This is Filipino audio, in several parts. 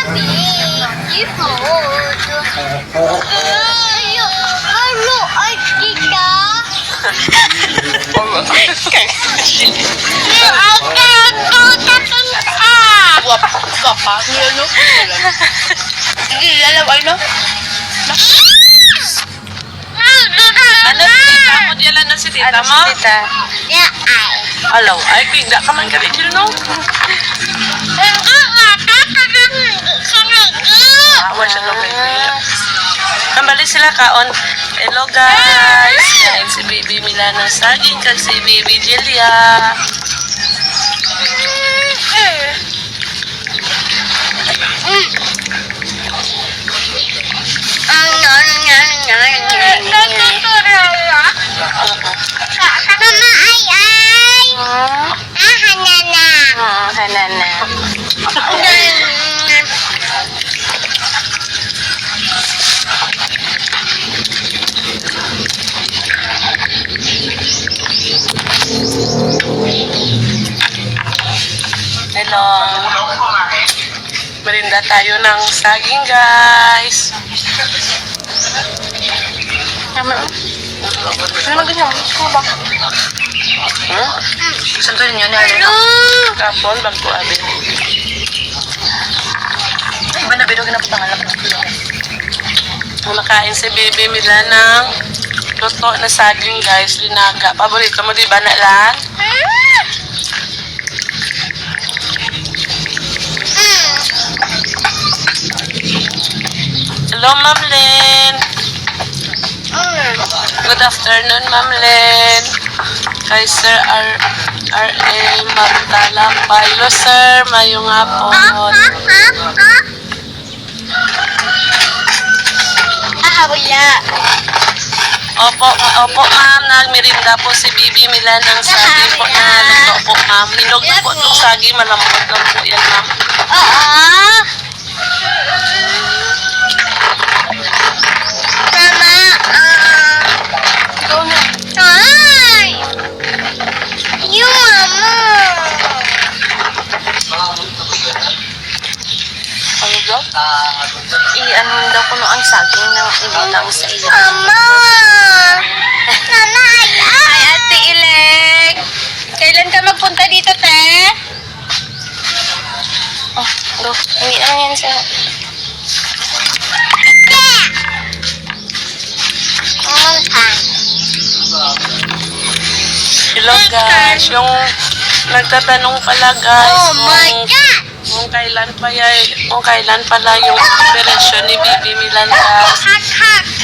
Ay, kita. Gapa, ano? Hindi, alam, ano? Ano si tita mo? Diyan na si tita mo? Tita? Yeah, ay. Alaw, ay, bigla ka man galit yun, no? Awa siya daw kayo. Kambali sila kaon. Hello guys! Kain si Baby Milana saging kag si Baby Jelia. Mama, ay. Hanana. Hanana. Hello. Merinda tayo ng saging, guys. Tama. Ano ganyan? Ano ba? Saan to yun? Kapon, bago abin. Iba na bilog na patangalap. Nakain si Baby Mila ng luto na saging, guys. Linaga. Paborito mo, di ba, Nalan? Hello, Ma'am Len. Good afternoon, Ma'am Len. Kay Sir R.A. Magdalampay. Hello, Sir. Mayong hapon. Wala. Opo, ma'am. Nagmerinda po si Bibi Mila ng saging po na luto po, ma'am. Hinog na po itong saging. Malambot lang po yan, ma'am. Ay! Yung mama. Ano daw? I-ano daw ko ang saging ng ibutang sa iyo. Mama! Mama, Ay, Ate Ilek! Kailan ka magpunta dito, te? Oh, go. Hindi ano yan sa... Hello, guys. Yung nagtatanong pala, guys. Oh my God! Kung kailan pala yung operasyon ni Bibi Milan, guys.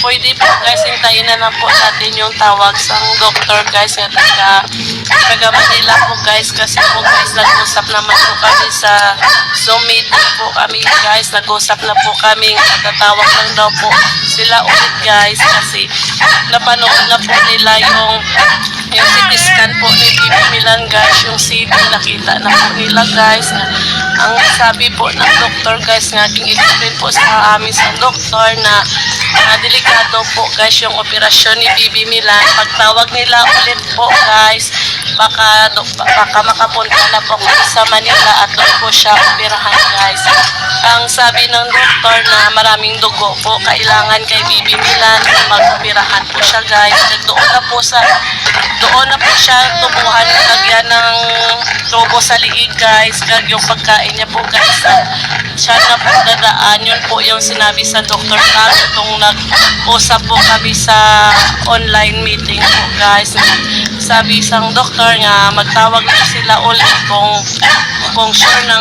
Pwede po, guys, hintayin na lang po natin yung tawag sa doktor, guys, nga taga Manila po, guys, kasi po, guys, nag-usap naman po kami sa Zoom meeting po kami, guys, nag-usap na po kami, tatawag lang daw po sila ulit, guys, kasi napanood na po nila yung CT scan po ni Bibi Milan, guys, yung CD, nakita na po nila, guys, na ang sabi po ng doktor, guys, nga aking explain po sa amin sa doktor na delikado po, guys, yung operasyon ni Bibi Milan. Pagtawag nila ulit po, guys, baka makapunta na po sa Manila at doon po siya operahan, guys. Ang sabi ng doktor na maraming dugo po kailangan kay Bibi Milan, mag-operahan po siya, guys. Doon na po siya tubuhan, lagyan ng tubo sa liig, guys. Kag yung pagkain niya po, guys, siya na po dadaan. Yun po yung sinabi sa doktor na itong nag-usap po kami sa online meeting po, guys. Sabi isang doktor nga magtawag po sila ulit kung sure na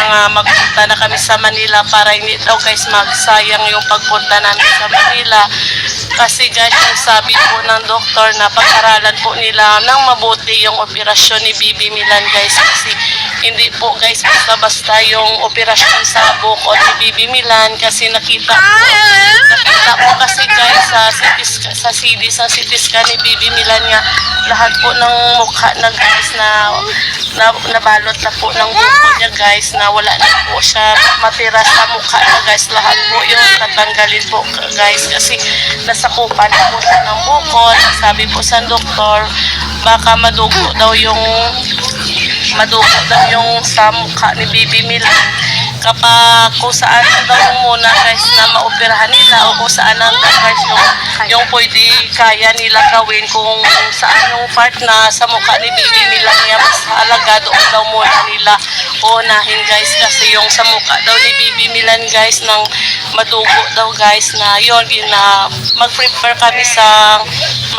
nga magpunta na kami sa Manila para hindi daw, guys, magsayang yung pagpunta namin sa Manila. Kasi, guys, yung sabi po ng doktor na pag-aralan po nila ng mabuti yung operasyon ni Bibi Milan, guys, kasi hindi po, guys, basta-basta yung operasyon sa bukod ni Bibi Milan, kasi nakita po kasi, guys, sa CT scan ni Bibi Milan nga lahat po ng mukha na, guys, nabalot na po ng buko niya, guys, na wala na po siya matira sa mukha na, guys. Lahat po yung natanggalin po, guys, kasi nasakupan na po siya ng bukol. Sabi po sa doktor, baka madugo daw yung sa mukha ni Bibi Milan. kapag kung saan daw muna guys na maoperahan nila o kung saan ang guys yung pwede kaya nila gawin kung saan yung part na sa mukha ni baby nila niya mas halaga doon daw muna nila unahin guys kasi yung sa mukha daw ni baby Milan guys ng madugo daw guys na yun na mag-prepare kami sa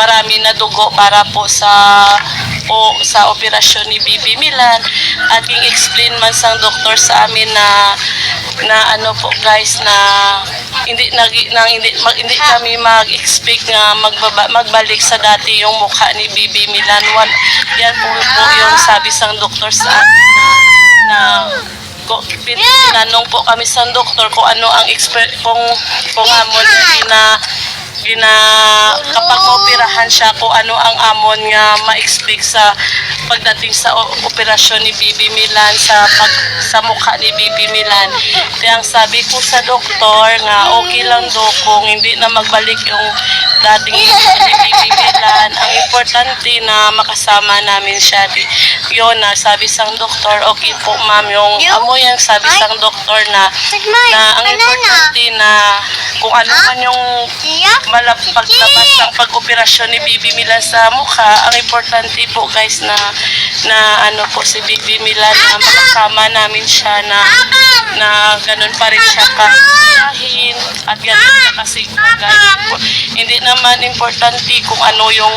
marami na dugo para po sa operasyon ni Bibi Milan. Aking explain man sang doktor sa amin na ano po guys na hindi hindi kami mag-expect na magbalik sa dati yung mukha ni Bibi Milan. Yan po yung sabi sang doktor sa amin na tinanong po kami sa doktor kung ano ang kung amon kapag operahan siya kung ano ang amon nga ma-expect sa pagdating sa operasyon ni Bibi Milan sa mukha ni Bibi Milan. Kaya ang sabi ko sa doktor nga okay lang do kung hindi na magbalik yung dating mukha ni Bibi Milan. Ang importante na makasama namin siya. Yun na sabi sang doktor, okay po ma'am, yung amo yung sabi sang doktor na ang importante na kung ano man yung paglabas ng pag-operasyon ni Bibi Milan sa mukha, ang importante po guys na ano po si Bibi Milan na makasama namin siya na ganun pa rin siya kahiyahin at ganun siya kasigla guys. Hindi naman importante kung ano yung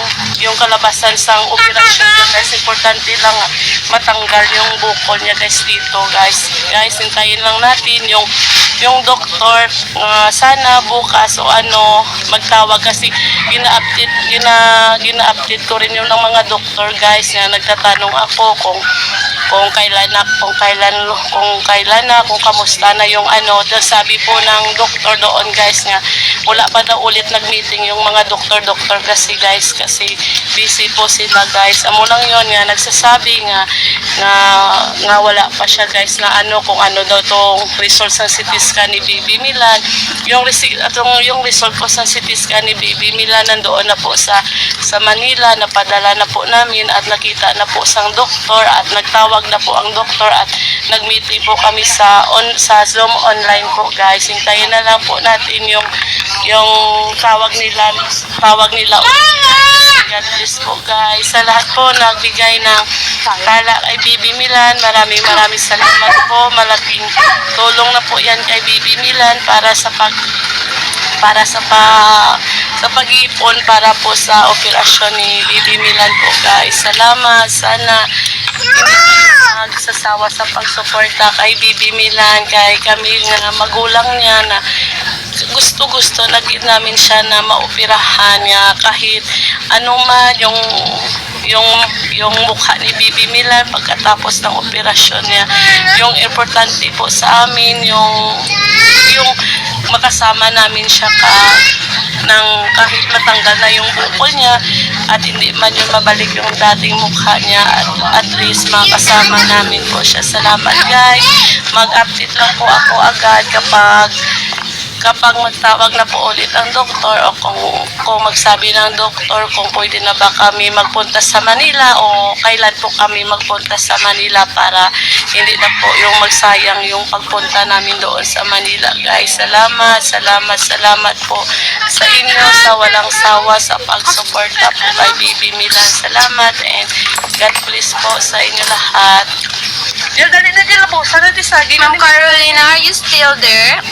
kalabasan sang operasyon niya guys. Importante lang matanggal yung bukol niya guys dito guys. Guys, hintayin lang natin yung doktor sana bukas o ano magtawag kasi gina-update ko rin yung ng mga doktor guys na nagtatanong ako kung kailan na kung kamusta na yung ano. Sabi po ng doktor doon guys nga wala pa daw ulit nag-meeting yung mga doktor kasi guys kasi busy po sila guys. Amo lang yun nga nagsasabi nga wala pa siya guys na ano kung ano daw tong results ng CT scan ni Bibi Milan. Yung result po sa CT scan ni Bibi Milan nandoon na po sa Manila, napadala na po namin at nakita na po sang doktor at nagtawag na po ang doktor at nag-meeting po kami sa Zoom online po guys. Hintayin na lang po natin yung tawag nila God bless po guys sa lahat po nagbigay ng tala kay Bibi Milan. Maraming salamat po. Malaking tulong na po yan kay Bibi Milan para sa pag-iipon para po sa operasyon ni Bibi Milan po guys. Salamat. Sana magsasawa sa pagsuporta kay Bibi Milan, kay kami nga magulang niya na gusto namin siya na maoperahan niya kahit ano man yung mukha ni Bibi Milan pagkatapos ng operasyon niya. Yung importante po sa amin yung makasama namin siya kahit matanggal na yung bukol niya at hindi man yung mabalik yung dating mukha niya at least makasama namin po siya. Salamat guys. Mag-update lang po ako agad kapag magtawag na po ulit ang doktor o kung magsabi ng doktor kung pwede na ba kami magpunta sa Manila o kailan po kami magpunta sa Manila para hindi na po yung magsayang yung pagpunta namin doon sa Manila guys. Salamat po sa inyo sa walang sawa sa pagsuporta po kay Bibi Milan. Salamat and God bless po sa inyo lahat. Dil, dali na dil po. Sana disagi na. Ma'am Carolina, are you still there?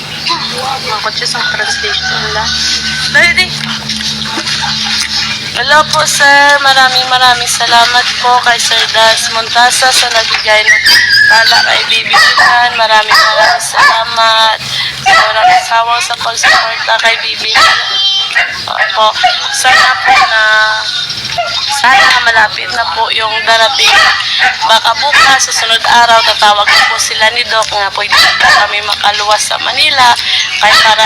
Makot siya sa translation nila. Dali di. Hello po sir. Maraming salamat po kay Sir Das Montasa sa nagbigay ng tala kay Bibi Milan. Maraming salamat. Walang asawang sa pagsuporta kay Bibi Milan. Opo. Sana malapit na po yung darating. Baka bukas, sa sunod araw, tatawag na po sila ni Doc nga pwede na kami makaluwas sa Manila. Kaya para